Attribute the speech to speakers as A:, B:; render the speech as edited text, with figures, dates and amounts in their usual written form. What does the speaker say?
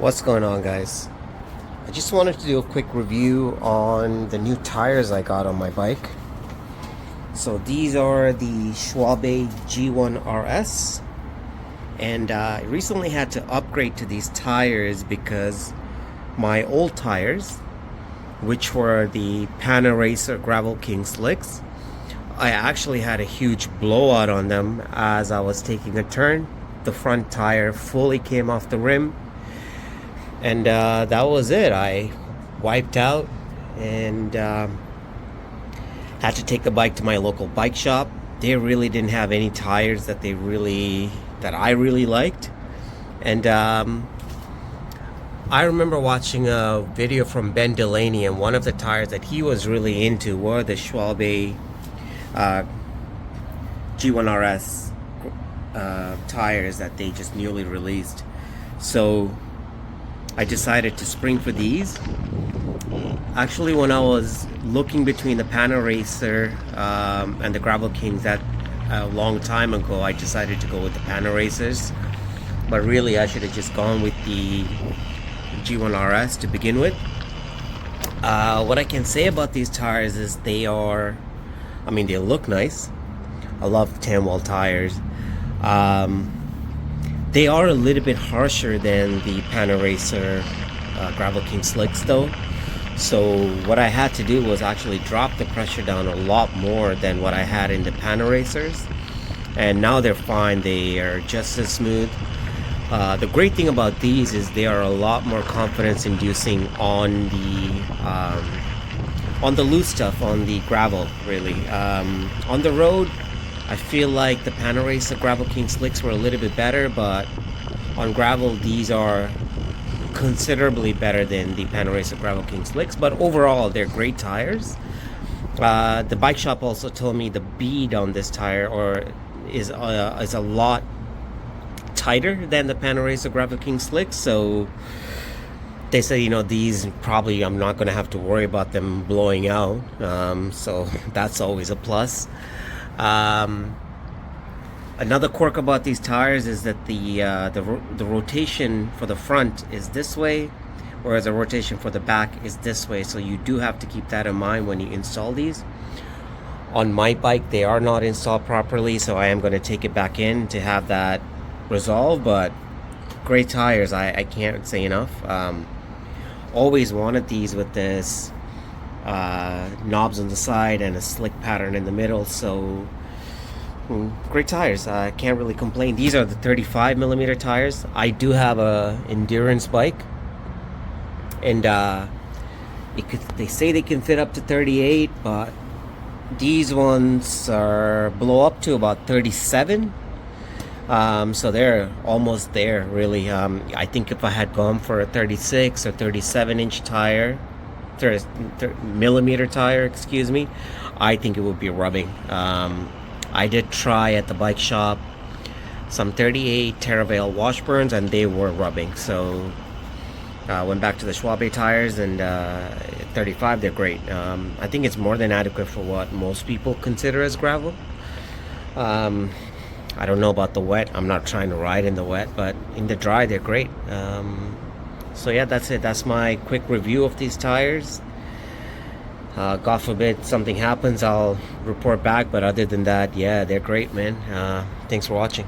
A: What's going on, guys? I just wanted to do a quick review on the new tires I got on my bike. So these are the Schwalbe G-One RS, and I recently had to upgrade to these tires because my old tires, which were the Racer Gravel King slicks, I actually had a huge blowout on them as I was taking a turn. The front tire fully came off the rim, and that was it. I wiped out and had to take the bike to my local bike shop. They really didn't have any tires that I really liked, and I remember watching a video from Ben Delaney, and one of the tires that he was really into were the Schwalbe G-One RS tires that they just newly released. So I decided to spring for these. Actually, when I was looking between the Racer and the Gravel Kings that a long time ago, I decided to go with the Racers. But really, I should have just gone with the G-One RS to begin with. What I can say about these tires is they look nice. I love tan-wall tires. They are a little bit harsher than the Racer Gravel King slicks though. So what I had to do was actually drop the pressure down a lot more than what I had in the Racers. And now they're fine. They are just as smooth. The great thing about these is they are a lot more confidence inducing on the loose stuff, on the gravel really. On the road, I feel like the Racer Gravel King slicks were a little bit better, but on gravel these are considerably better than the Racer Gravel King slicks. But overall, they're great tires. The bike shop also told me the bead on this tire is a lot tighter than the Racer Gravel King slicks. So they say, these probably I'm not going to have to worry about them blowing out. So that's always a plus. Another quirk about these tires is that the rotation for the front is this way, whereas the rotation for the back is this way. So you do have to keep that in mind when you install these. On my bike, they are not installed properly, so I am going to take it back in to have that resolved. But great tires, I can't say enough. Always wanted these with this knobs on the side and a slick pattern in the middle. So great tires. I can't really complain. These are the 35mm tires. I do have a endurance bike, and they say they can fit up to 38, but these ones blow up to about 37. So they're almost there really. I think if I had gone for a 36 or 37-inch tire, millimeter tire, excuse me, I think it would be rubbing. I did try at the bike shop some 38 Teravail Washburns, and they were rubbing. So I went back to the Schwalbe tires, and 35, they're great. I think it's more than adequate for what most people consider as gravel. I don't know about the wet. I'm not trying to ride in the wet, but in the dry, they're great. So yeah, that's it. That's my quick review of these tires. God forbid something happens, I'll report back. But other than that, yeah, they're great, man. Thanks for watching.